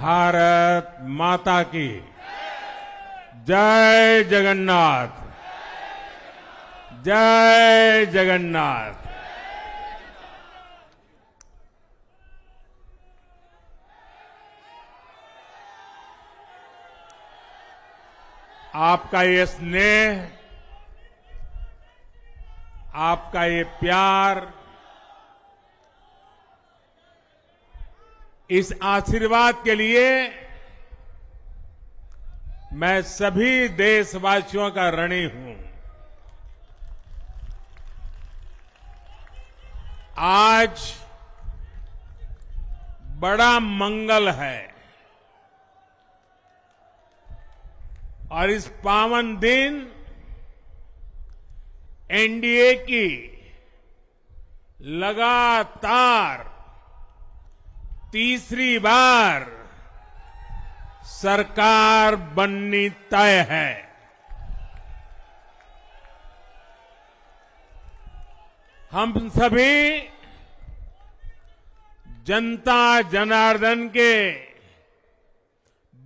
भारत माता की जय जगन्नाथ। जय जगन्नाथ। आपका ये स्नेह, आपका ये प्यार, इस आशीर्वाद के लिए मैं सभी देशवासियों का ऋणी हूं। आज बड़ा मंगल है और इस पावन दिन एनडीए की लगातार तीसरी बार सरकार बननी तय है। हम सभी जनता जनार्दन के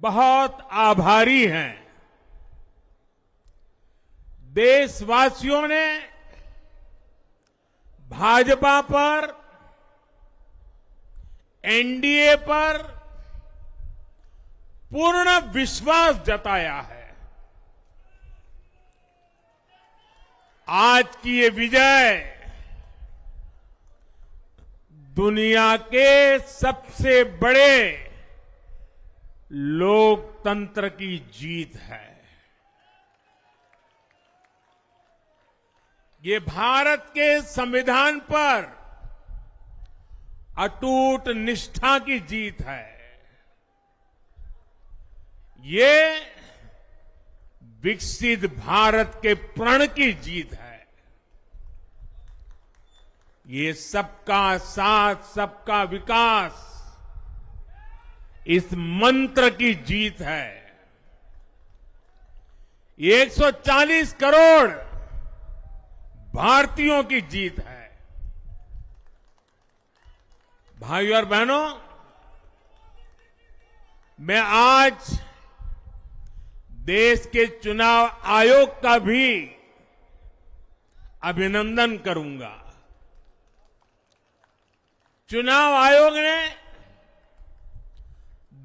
बहुत आभारी हैं। देशवासियों ने भाजपा पर, एनडीए पर पूर्ण विश्वास जताया है। आज की ये विजय दुनिया के सबसे बड़े लोकतंत्र की जीत है। ये भारत के संविधान पर अटूट निष्ठा की जीत है। ये विकसित भारत के प्रण की जीत है। ये सबका साथ, सबका विकास, इस मंत्र की जीत है। ये 140 करोड़ भारतीयों की जीत है। भाइयों और बहनों, मैं आज देश के चुनाव आयोग का भी अभिनंदन करूंगा। चुनाव आयोग ने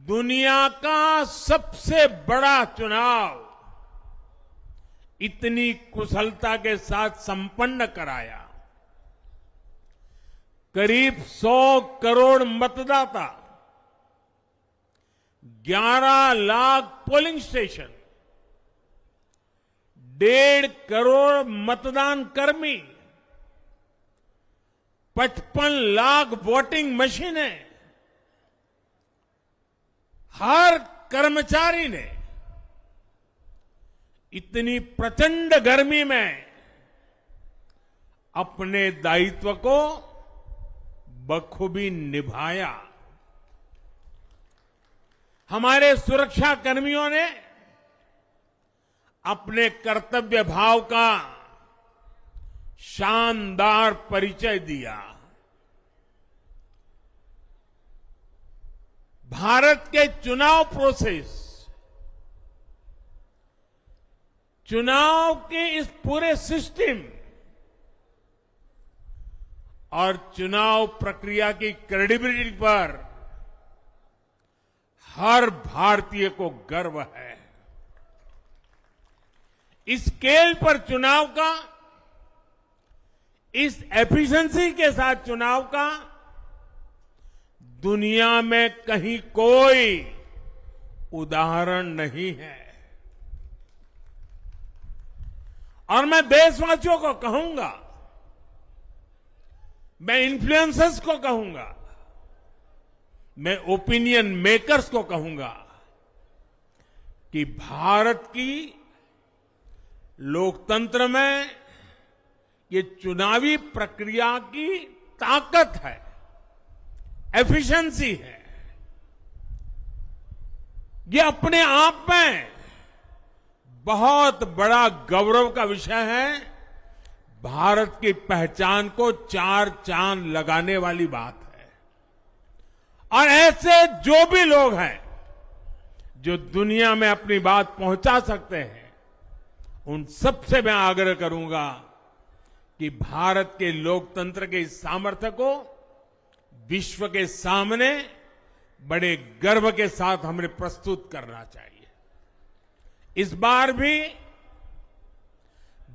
दुनिया का सबसे बड़ा चुनाव इतनी कुशलता के साथ संपन्न कराया। करीब 100 करोड़ मतदाता, 11 लाख पोलिंग स्टेशन, 1.5 करोड़ मतदान कर्मी, 55 लाख वोटिंग मशीनें, हर कर्मचारी ने इतनी प्रचंड गर्मी में अपने दायित्व को बखूबी निभाया। हमारे सुरक्षा कर्मियों ने अपने कर्तव्य भाव का शानदार परिचय दिया। भारत के चुनाव प्रोसेस, चुनाव के इस पूरे सिस्टम और चुनाव प्रक्रिया की क्रेडिबिलिटी पर हर भारतीय को गर्व है। इस स्केल पर चुनाव का, इस एफिशिएंसी के साथ चुनाव का दुनिया में कहीं कोई उदाहरण नहीं है। और मैं देशवासियों को कहूंगा, मैं इन्फ्लुएंसर्स को कहूंगा, मैं ओपिनियन मेकर्स को कहूंगा कि भारत की लोकतंत्र में ये चुनावी प्रक्रिया की ताकत है, एफिशिएंसी है। ये अपने आप में बहुत बड़ा गौरव का विषय है। भारत की पहचान को 4 चांद लगाने वाली बात है। और ऐसे जो भी लोग हैं जो दुनिया में अपनी बात पहुंचा सकते हैं, उन सबसे मैं आग्रह करूंगा कि भारत के लोकतंत्र के इस सामर्थ्य को विश्व के सामने बड़े गर्व के साथ हमें प्रस्तुत करना चाहिए। इस बार भी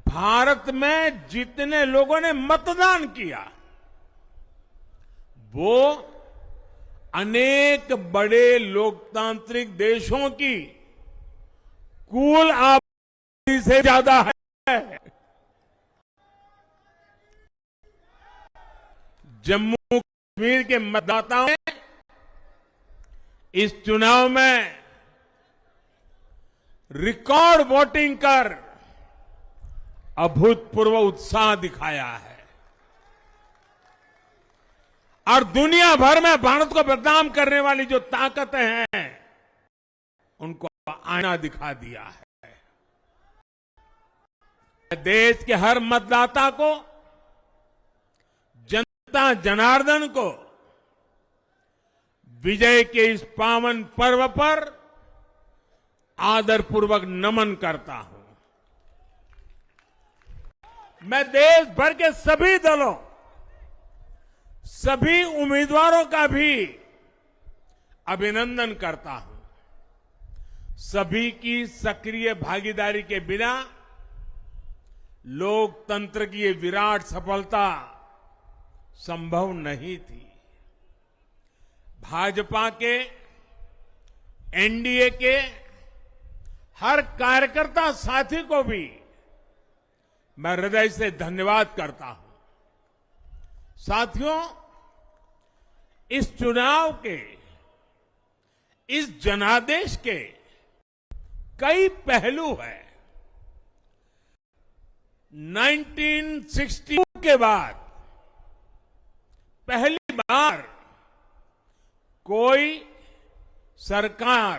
भारत में जितने लोगों ने मतदान किया, वो अनेक बड़े लोकतांत्रिक देशों की कुल आबादी से ज्यादा है। जम्मू कश्मीर के मतदाताओं ने इस चुनाव में रिकॉर्ड वोटिंग कर अभूतपूर्व उत्साह दिखाया है और दुनिया भर में भारत को बदनाम करने वाली जो ताकतें हैं, उनको आईना दिखा दिया है। देश के हर मतदाता को, जनता जनार्दन को विजय के इस पावन पर्व पर आदरपूर्वक नमन करता हूं। मैं देश भर के सभी दलों, सभी उम्मीदवारों का भी अभिनंदन करता हूं। सभी की सक्रिय भागीदारी के बिना लोकतंत्र की ये विराट सफलता संभव नहीं थी। भाजपा के, एनडीए के हर कार्यकर्ता साथी को भी मैं हृदय से धन्यवाद करता हूं। साथियों, इस चुनाव के, इस जनादेश के कई पहलू हैं। 1962 के बाद पहली बार कोई सरकार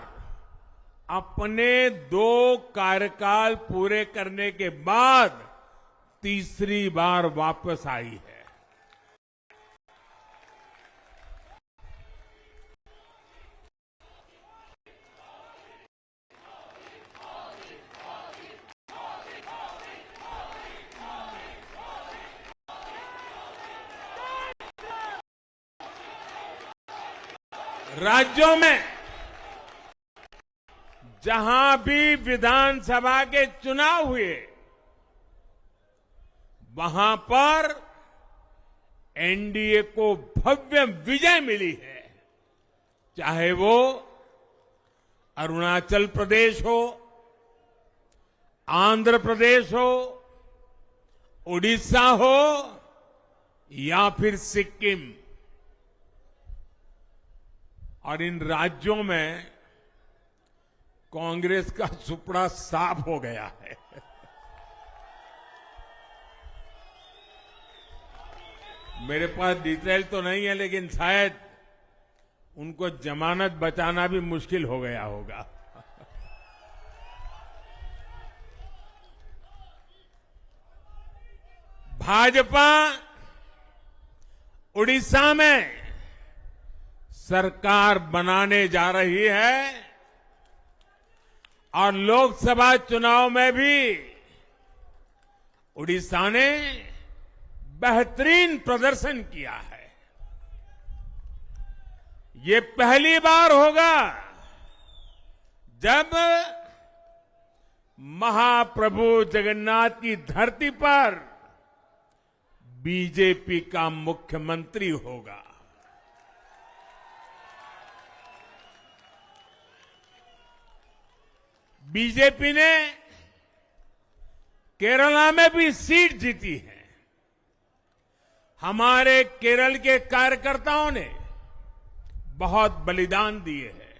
अपने 2 कार्यकाल पूरे करने के बाद तीसरी बार वापस आई है। राज्यों में जहां भी विधानसभा के चुनाव हुए, वहां पर एनडीए को भव्य विजय मिली है। चाहे वो अरुणाचल प्रदेश हो, आंध्र प्रदेश हो, उड़ीसा हो या फिर सिक्किम। और इन राज्यों में कांग्रेस का सुपड़ा साफ हो गया है। मेरे पास डिटेल तो नहीं है, लेकिन शायद उनको जमानत बचाना भी मुश्किल हो गया होगा। भाजपा उड़ीसा में सरकार बनाने जा रही है और लोकसभा चुनाव में भी उड़ीसा ने बेहतरीन प्रदर्शन किया है। ये पहली बार होगा जब महाप्रभु जगन्नाथ की धरती पर बीजेपी का मुख्यमंत्री होगा। बीजेपी ने केरला में भी सीट जीती है। हमारे केरल के कार्यकर्ताओं ने बहुत बलिदान दिए हैं।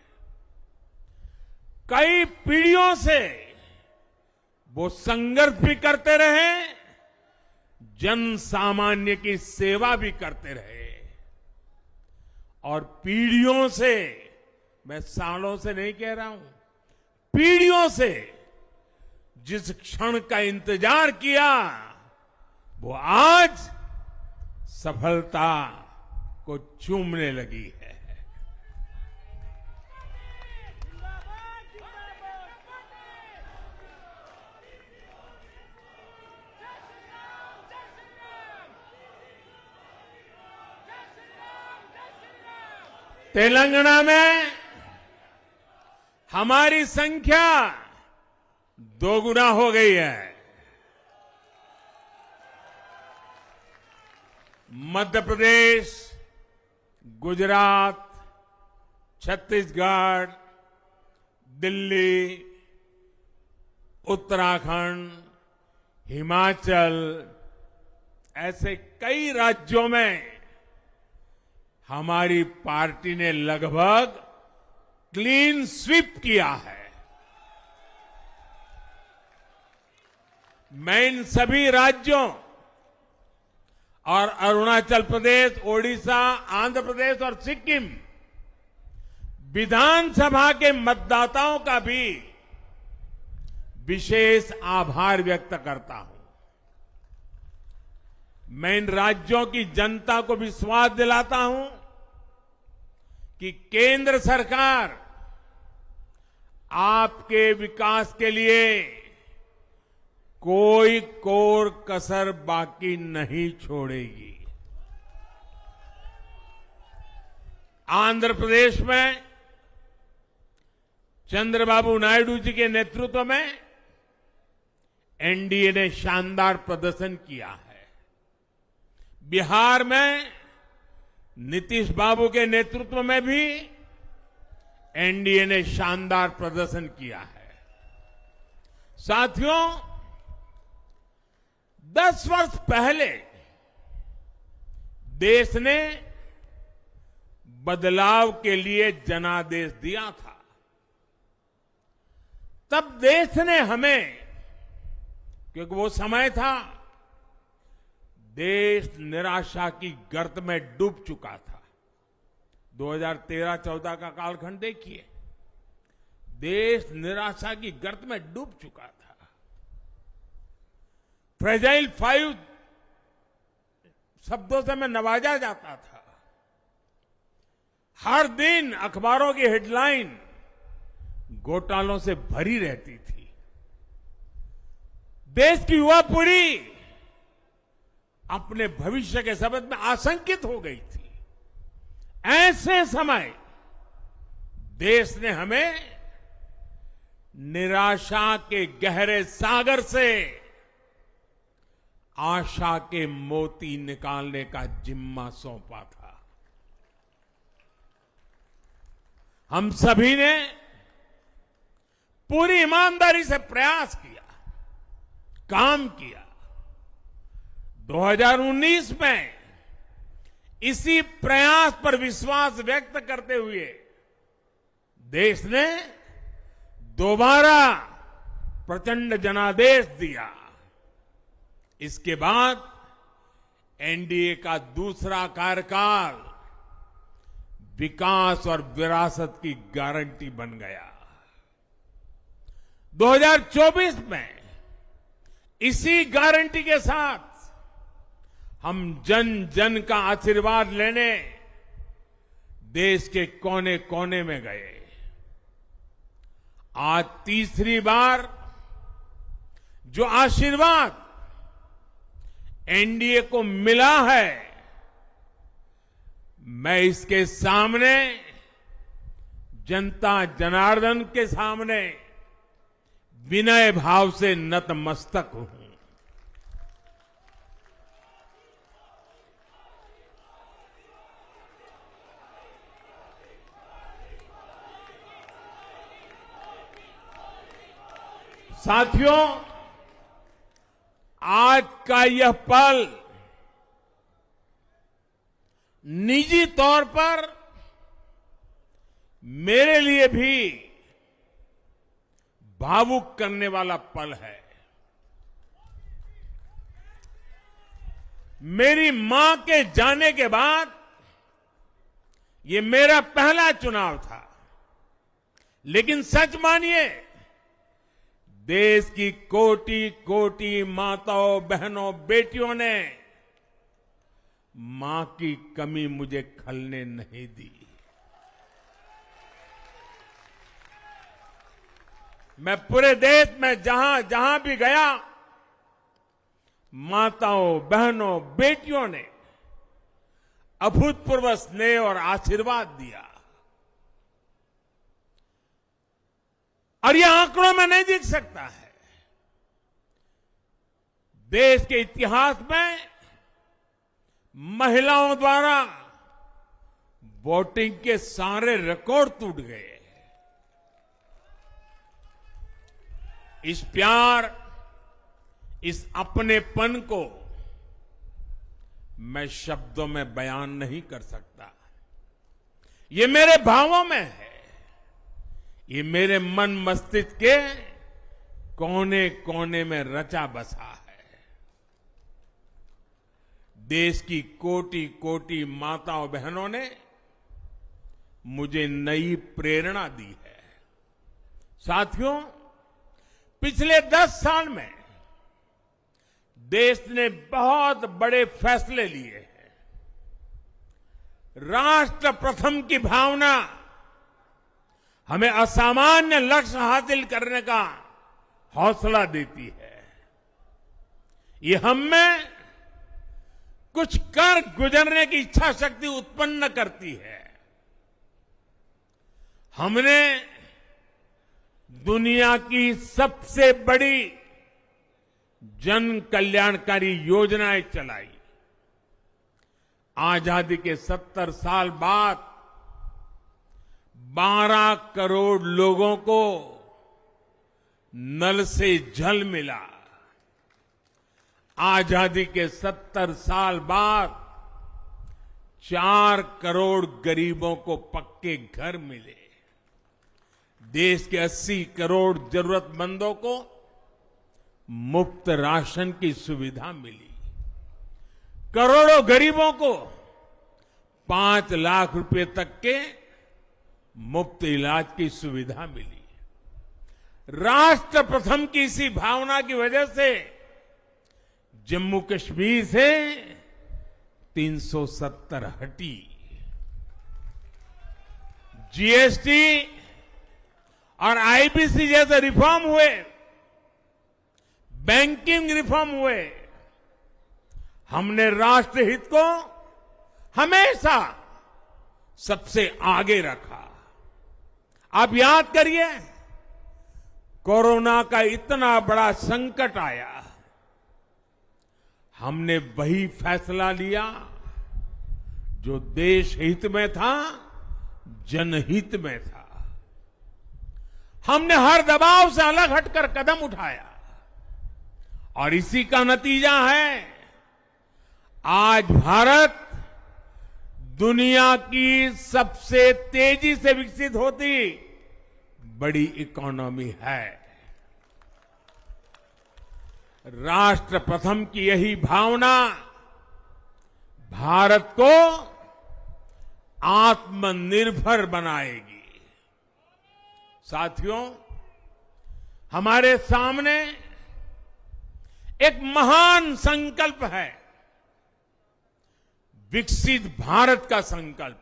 कई पीढ़ियों से वो संघर्ष भी करते रहे, जन सामान्य की सेवा भी करते रहे और पीढ़ियों से, मैं सालों से नहीं कह रहा हूं, पीढ़ियों से जिस क्षण का इंतजार किया, वो आज सफलता को चूमने लगी है। तेलंगाना में हमारी संख्या दोगुना हो गई है। मध्य प्रदेश, गुजरात, छत्तीसगढ़, दिल्ली, उत्तराखंड, हिमाचल, ऐसे कई राज्यों में हमारी पार्टी ने लगभग क्लीन स्वीप किया है। मैं इन सभी राज्यों और अरुणाचल प्रदेश, ओडिशा, आंध्र प्रदेश और सिक्किम विधानसभा के मतदाताओं का भी विशेष आभार व्यक्त करता हूं। मैं इन राज्यों की जनता को विश्वास दिलाता हूं कि केंद्र सरकार आपके विकास के लिए कोई कोर कसर बाकी नहीं छोड़ेगी। आंध्र प्रदेश में चंद्रबाबू नायडू जी के नेतृत्व में एनडीए ने शानदार प्रदर्शन किया है। बिहार में नीतीश बाबू के नेतृत्व में भी एनडीए ने शानदार प्रदर्शन किया है। साथियों, 10 वर्ष पहले देश ने बदलाव के लिए जनादेश दिया था। तब देश ने हमें, क्योंकि वो समय था देश निराशा की गर्त में डूब चुका था। 2013-14 का कालखंड देखिए, देश निराशा की गर्त में डूब चुका था। फ्रेजाइल 5 शब्दों से मैं नवाजा जाता था। हर दिन अखबारों की हेडलाइन घोटालों से भरी रहती थी। देश की युवा पीढ़ी अपने भविष्य के संबंध में आशंकित हो गई थी। ऐसे समय देश ने हमें निराशा के गहरे सागर से आशा के मोती निकालने का जिम्मा सौंपा था। हम सभी ने पूरी ईमानदारी से प्रयास किया, काम किया। 2019 में इसी प्रयास पर विश्वास व्यक्त करते हुए देश ने दोबारा प्रचंड जनादेश दिया। इसके बाद एनडीए का दूसरा कार्यकाल विकास और विरासत की गारंटी बन गया। 2024 में इसी गारंटी के साथ हम जन जन का आशीर्वाद लेने देश के कोने कोने में गए। आज तीसरी बार जो आशीर्वाद एनडीए को मिला है, मैं इसके सामने, जनता जनार्दन के सामने विनय भाव से नतमस्तक हूं। साथियों, आज का यह पल निजी तौर पर मेरे लिए भी भावुक करने वाला पल है। मेरी मां के जाने के बाद ये मेरा पहला चुनाव था, लेकिन सच मानिए, देश की कोटि कोटि माताओं, बहनों, बेटियों ने मां की कमी मुझे खलने नहीं दी। मैं पूरे देश में जहां जहां भी गया, माताओं, बहनों, बेटियों ने अभूतपूर्व स्नेह और आशीर्वाद दिया। और यह आंकड़ों में नहीं दिख सकता है। देश के इतिहास में महिलाओं द्वारा वोटिंग के सारे रिकॉर्ड टूट गए। इस प्यार, इस अपनेपन को मैं शब्दों में बयान नहीं कर सकता। ये मेरे भावों में है, ये मेरे मन मस्तिष्क के कोने कोने में रचा बसा है। देश की कोटि कोटि माताओं बहनों ने मुझे नई प्रेरणा दी है। साथियों, पिछले 10 साल में देश ने बहुत बड़े फैसले लिए हैं। राष्ट्र प्रथम की भावना हमें असामान्य लक्ष्य हासिल करने का हौसला देती है। ये हम में कुछ कर गुजरने की इच्छा शक्ति उत्पन्न करती है। हमने दुनिया की सबसे बड़ी जन कल्याणकारी योजनाएं चलाई। आजादी के 70 साल बाद 12 करोड़ लोगों को नल से जल मिला। आजादी के 70 साल बाद 4 करोड़ गरीबों को पक्के घर मिले। देश के 80 करोड़ जरूरतमंदों को मुफ्त राशन की सुविधा मिली। करोड़ों गरीबों को 5 लाख रुपए तक के मुफ्त इलाज की सुविधा मिली। राष्ट्र प्रथम की इसी भावना की वजह से जम्मू कश्मीर से 370 हटी। जीएसटी और आईबीसी जैसे रिफॉर्म हुए, बैंकिंग रिफॉर्म हुए। हमने राष्ट्रहित को हमेशा सबसे आगे रखा। आप याद करिए, कोरोना का इतना बड़ा संकट आया, हमने वही फैसला लिया जो देश हित में था, जनहित में था। हमने हर दबाव से अलग हटकर कदम उठाया और इसी का नतीजा है आज भारत दुनिया की सबसे तेजी से विकसित होती बड़ी इकोनॉमी है। राष्ट्र प्रथम की यही भावना भारत को आत्मनिर्भर बनाएगी। साथियों, हमारे सामने एक महान संकल्प है, विकसित भारत का संकल्प।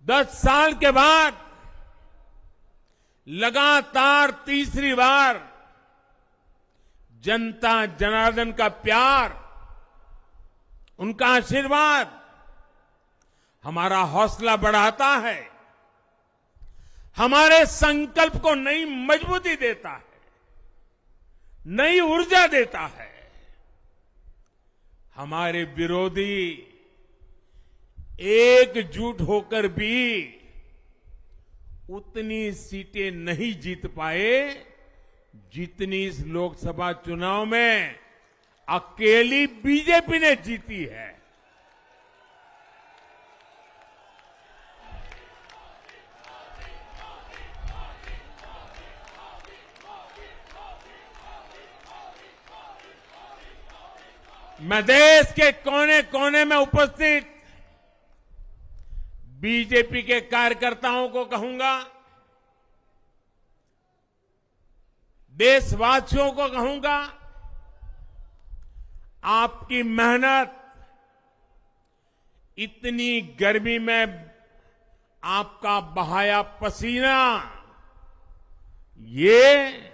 10 साल के बाद लगातार तीसरी बार जनता जनार्दन का प्यार, उनका आशीर्वाद हमारा हौसला बढ़ाता है, हमारे संकल्प को नई मजबूती देता है, नई ऊर्जा देता है। हमारे विरोधी एकजुट होकर भी उतनी सीटें नहीं जीत पाए जितनी इस लोकसभा चुनाव में अकेली बीजेपी ने जीती है। मैं देश के कोने कोने में उपस्थित बीजेपी के कार्यकर्ताओं को कहूंगा, देशवासियों को कहूंगा, आपकी मेहनत, इतनी गर्मी में आपका बहाया पसीना, ये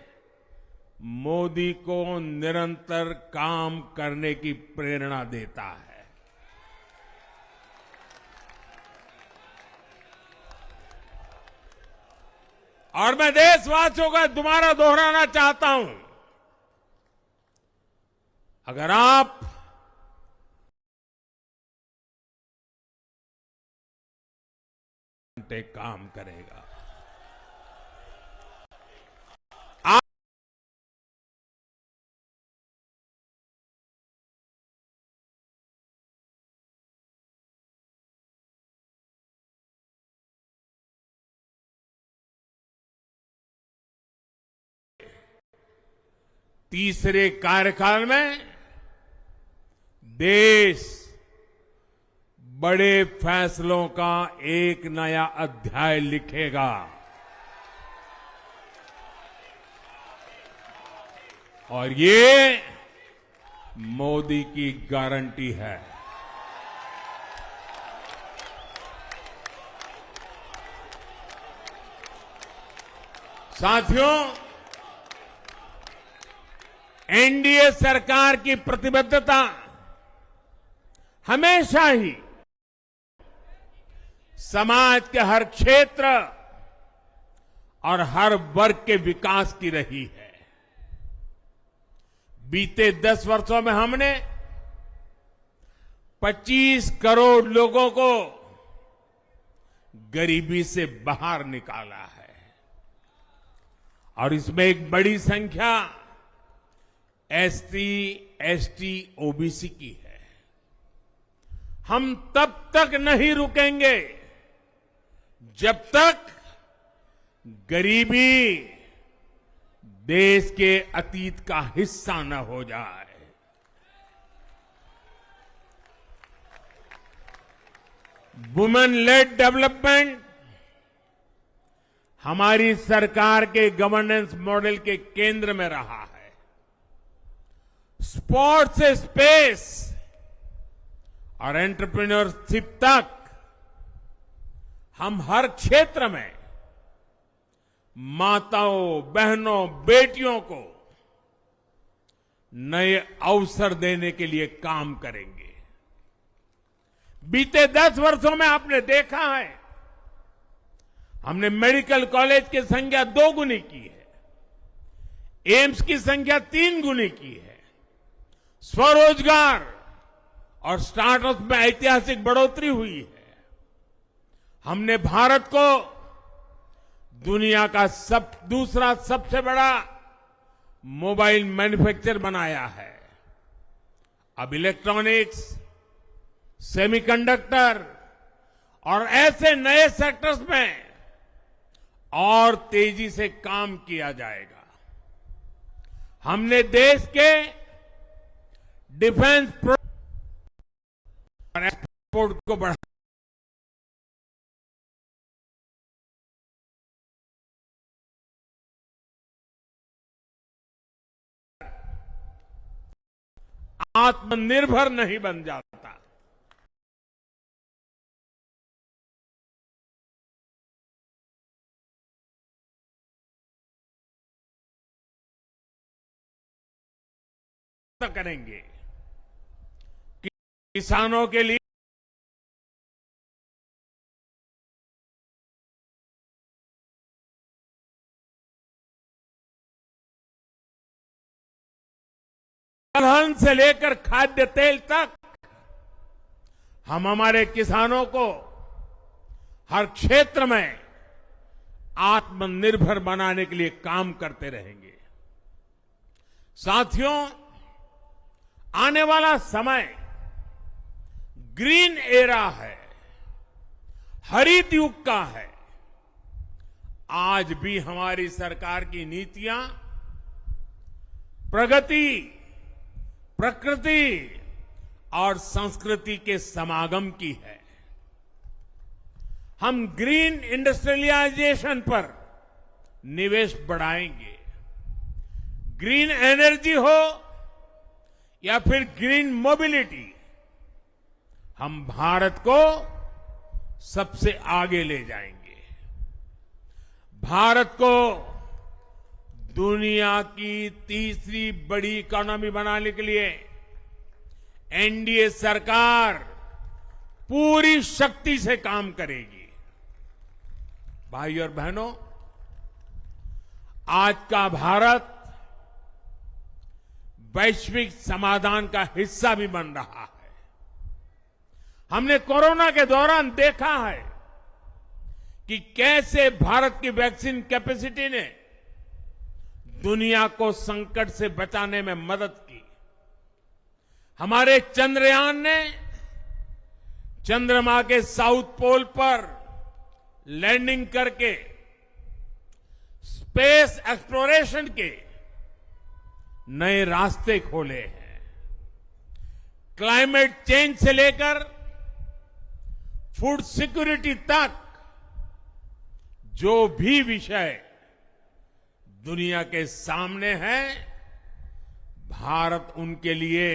मोदी को निरंतर काम करने की प्रेरणा देता है। और मैं देशवासियों का दोबारा दोहराना चाहता हूं, अगर आप घंटे काम करेगा, आप 3रे कार्यकाल में देश बड़े फैसलों का एक नया अध्याय लिखेगा और ये मोदी की गारंटी है। साथियों, एनडीए सरकार की प्रतिबद्धता हमेशा ही समाज के हर क्षेत्र और हर वर्ग के विकास की रही है। बीते 10 वर्षों में हमने 25 करोड़ लोगों को गरीबी से बाहर निकाला है और इसमें एक बड़ी संख्या एसटी, एसटी, ओबीसी की है। हम तब तक नहीं रुकेंगे जब तक गरीबी देश के अतीत का हिस्सा न हो जाए। वुमेन लेड डेवलपमेंट हमारी सरकार के गवर्नेंस मॉडल के केंद्र में रहा है। स्पोर्ट्स से स्पेस और एंटरप्रेन्योरशिप तक हम हर क्षेत्र में माताओं, बहनों, बेटियों को नए अवसर देने के लिए काम करेंगे। बीते 10 वर्षों में आपने देखा है, हमने मेडिकल कॉलेज की संख्या 2 गुनी की है, एम्स की संख्या 3 गुनी की है, स्वरोजगार और स्टार्टअप में ऐतिहासिक बढ़ोतरी हुई है। हमने भारत को दुनिया का दूसरा सबसे बड़ा मोबाइल मैन्युफैक्चरर बनाया है। अब इलेक्ट्रॉनिक्स, सेमीकंडक्टर और ऐसे नए सेक्टर्स में और तेजी से काम किया जाएगा। हमने देश के डिफेंस और एक्सपोर्ट को बढ़ा आत्मनिर्भर नहीं बन जाता। करेंगे किसानों के लिए दलहन से लेकर खाद्य तेल तक हम हमारे किसानों को हर क्षेत्र में आत्मनिर्भर बनाने के लिए काम करते रहेंगे। साथियों, आने वाला समय ग्रीन एरा है, हरित युग का है। आज भी हमारी सरकार की नीतियां प्रगति, प्रकृति और संस्कृति के समागम की है। हम ग्रीन इंडस्ट्रियलाइजेशन पर निवेश बढ़ाएंगे। ग्रीन एनर्जी हो या फिर ग्रीन मोबिलिटी, हम भारत को सबसे आगे ले जाएंगे। भारत को दुनिया की तीसरी बड़ी इकोनॉमी बनाने के लिए एनडीए सरकार पूरी शक्ति से काम करेगी। भाई और बहनों, आज का भारत वैश्विक समाधान का हिस्सा भी बन रहा है। हमने कोरोना के दौरान देखा है कि कैसे भारत की वैक्सीन कैपेसिटी ने दुनिया को संकट से बचाने में मदद की। हमारे चंद्रयान ने चंद्रमा के साउथ पोल पर लैंडिंग करके स्पेस एक्सप्लोरेशन के नए रास्ते खोले हैं। क्लाइमेट चेंज से लेकर फूड सिक्योरिटी तक जो भी विषय दुनिया के सामने है, भारत उनके लिए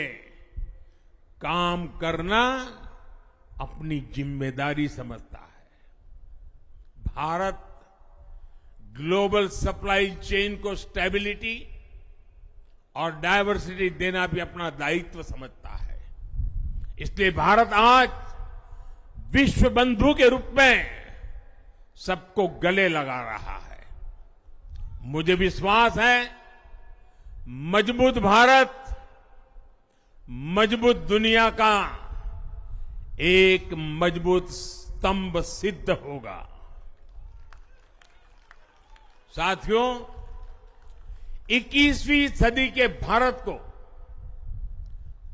काम करना अपनी जिम्मेदारी समझता है। भारत ग्लोबल सप्लाई चेन को स्टेबिलिटी और डायवर्सिटी देना भी अपना दायित्व समझता है। इसलिए भारत आज विश्व बंधु के रूप में सबको गले लगा रहा है। मुझे विश्वास है मजबूत भारत मजबूत दुनिया का एक मजबूत स्तंभ सिद्ध होगा। साथियों, 21वीं सदी के भारत को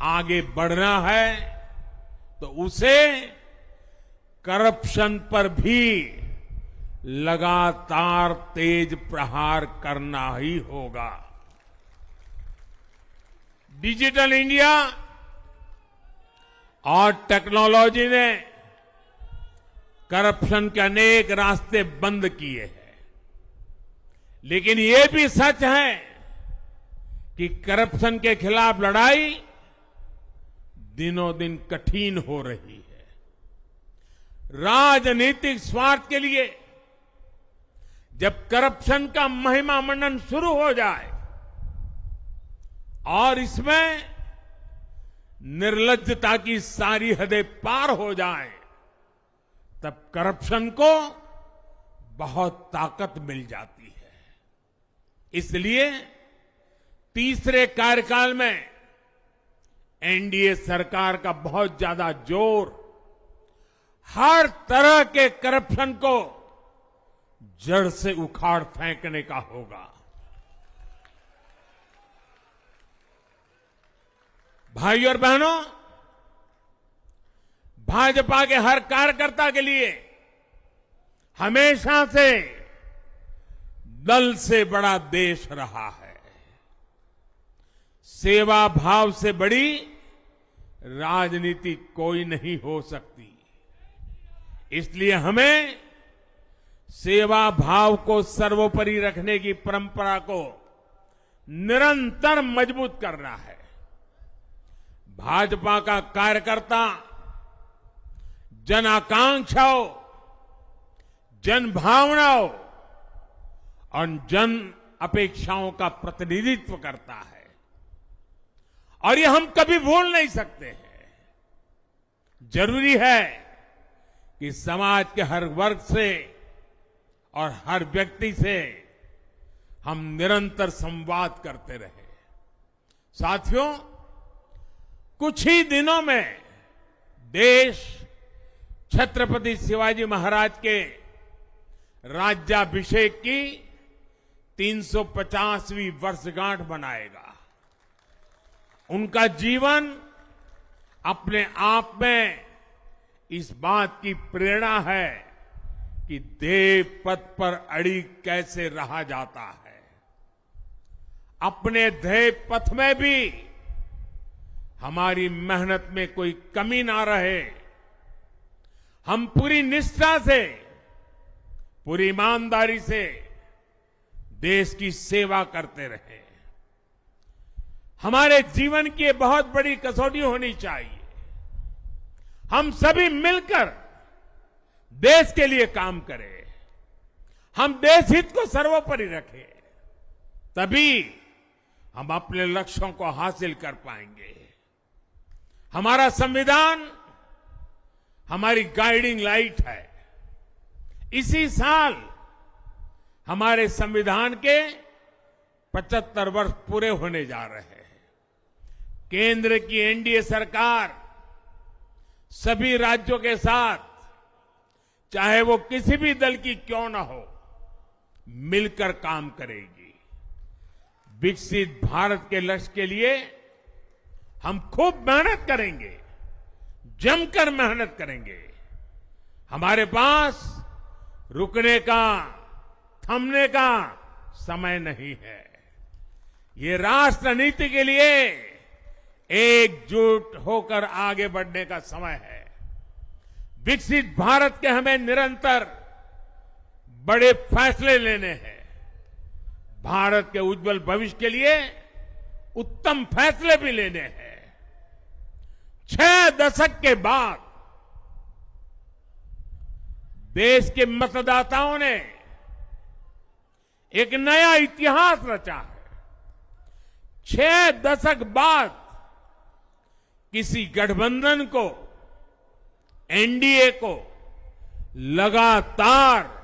आगे बढ़ना है तो उसे करप्शन पर भी लगातार तेज प्रहार करना ही होगा। डिजिटल इंडिया और टेक्नोलॉजी ने करप्शन के अनेक रास्ते बंद किए हैं, लेकिन ये भी सच है कि करप्शन के खिलाफ लड़ाई दिनों दिन कठिन हो रही है। राजनीतिक स्वार्थ के लिए जब करप्शन का महिमा मंडन शुरू हो जाए और इसमें निर्लज्जता की सारी हदें पार हो जाए, तब करप्शन को बहुत ताकत मिल जाती है। इसलिए तीसरे कार्यकाल में एनडीए सरकार का बहुत ज्यादा जोर हर तरह के करप्शन को जड़ से उखाड़ फेंकने का होगा। भाइयों और बहनों, भाजपा के हर कार्यकर्ता के लिए हमेशा से दल से बड़ा देश रहा है। सेवा भाव से बड़ी राजनीति कोई नहीं हो सकती। इसलिए हमें सेवा भाव को सर्वोपरि रखने की परंपरा को निरंतर मजबूत करना है। भाजपा का कार्यकर्ता जन आकांक्षाओं, जन भावनाओं और जन अपेक्षाओं का प्रतिनिधित्व करता है, और ये हम कभी भूल नहीं सकते हैं। जरूरी है कि समाज के हर वर्ग से और हर व्यक्ति से हम निरंतर संवाद करते रहे। साथियों, कुछ ही दिनों में देश छत्रपति शिवाजी महाराज के राज्याभिषेक की 350वीं वर्षगांठ मनाएगा। उनका जीवन अपने आप में इस बात की प्रेरणा है कि ध्येय पथ पर अड़ी कैसे रहा जाता है। अपने ध्येय पथ में भी हमारी मेहनत में कोई कमी ना रहे। हम पूरी निष्ठा से, पूरी ईमानदारी से देश की सेवा करते रहे। हमारे जीवन की बहुत बड़ी कसौटी होनी चाहिए। हम सभी मिलकर देश के लिए काम करें, हम देश हित को सर्वोपरि रखें, तभी हम अपने लक्ष्यों को हासिल कर पाएंगे। हमारा संविधान हमारी गाइडिंग लाइट है। इसी साल हमारे संविधान के 75 वर्ष पूरे होने जा रहे हैं। केंद्र की एनडीए सरकार सभी राज्यों के साथ, चाहे वो किसी भी दल की क्यों ना हो, मिलकर काम करेगी। विकसित भारत के लक्ष्य के लिए हम खूब मेहनत करेंगे, जमकर मेहनत करेंगे। हमारे पास रुकने का, थमने का समय नहीं है। ये राष्ट्र नीति के लिए एकजुट होकर आगे बढ़ने का समय है। विकसित भारत के हमें निरंतर बड़े फैसले लेने हैं। भारत के उज्जवल भविष्य के लिए उत्तम फैसले भी लेने हैं। 6 दशक के बाद देश के मतदाताओं ने एक नया इतिहास रचा है। 6 दशक बाद किसी गठबंधन को, एनडीए को लगातार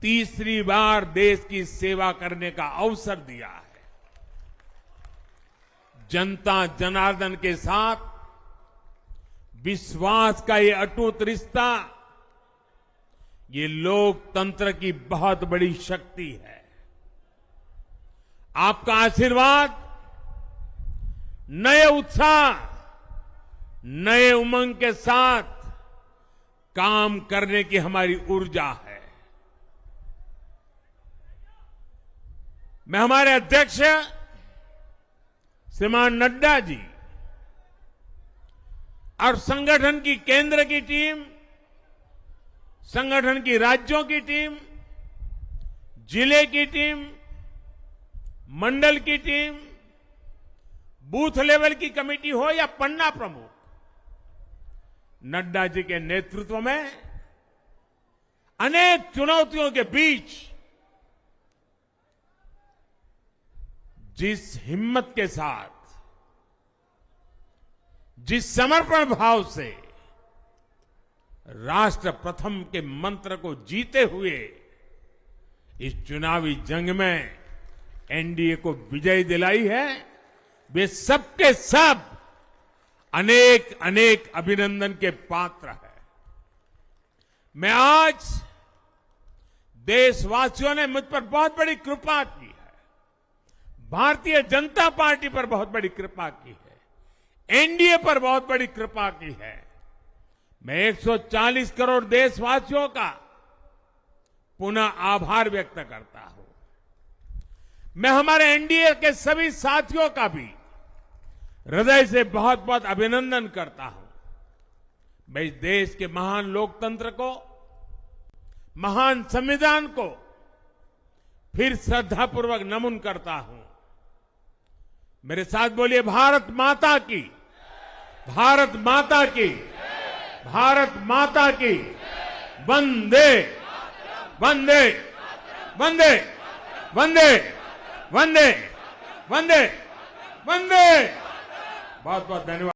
तीसरी बार देश की सेवा करने का अवसर दिया है। जनता जनार्दन के साथ विश्वास का ये अटूट रिश्ता, ये लोकतंत्र की बहुत बड़ी शक्ति है। आपका आशीर्वाद नए उत्साह, नए उमंग के साथ काम करने की हमारी ऊर्जा है। मैं हमारे अध्यक्ष श्रीमान नड्डा जी और संगठन की केंद्र की टीम, संगठन की राज्यों की टीम, जिले की टीम, मंडल की टीम, बूथ लेवल की कमेटी हो या पन्ना प्रमुख, नड्डा जी के नेतृत्व में अनेक चुनौतियों के बीच जिस हिम्मत के साथ, जिस समर्पण भाव से राष्ट्र प्रथम के मंत्र को जीते हुए इस चुनावी जंग में एनडीए को विजय दिलाई है, वे सबके सब अनेक अनेक अभिनंदन के पात्र हैं। मैं आज देशवासियों ने मुझ पर बहुत बड़ी कृपा की है, भारतीय जनता पार्टी पर बहुत बड़ी कृपा की है, एनडीए पर बहुत बड़ी कृपा की है। मैं 140 करोड़ देशवासियों का पुनः आभार व्यक्त करता हूं। मैं हमारे एनडीए के सभी साथियों का भी हृदय से बहुत बहुत अभिनंदन करता हूं। मैं इस देश के महान लोकतंत्र को, महान संविधान को फिर श्रद्धापूर्वक नमन करता हूं। मेरे साथ बोलिए, भारत माता की, भारत माता की, भारत माता की, वंदे वंदे वंदे वंदे वंदे वंदे वंदे। बहुत बहुत धन्यवाद।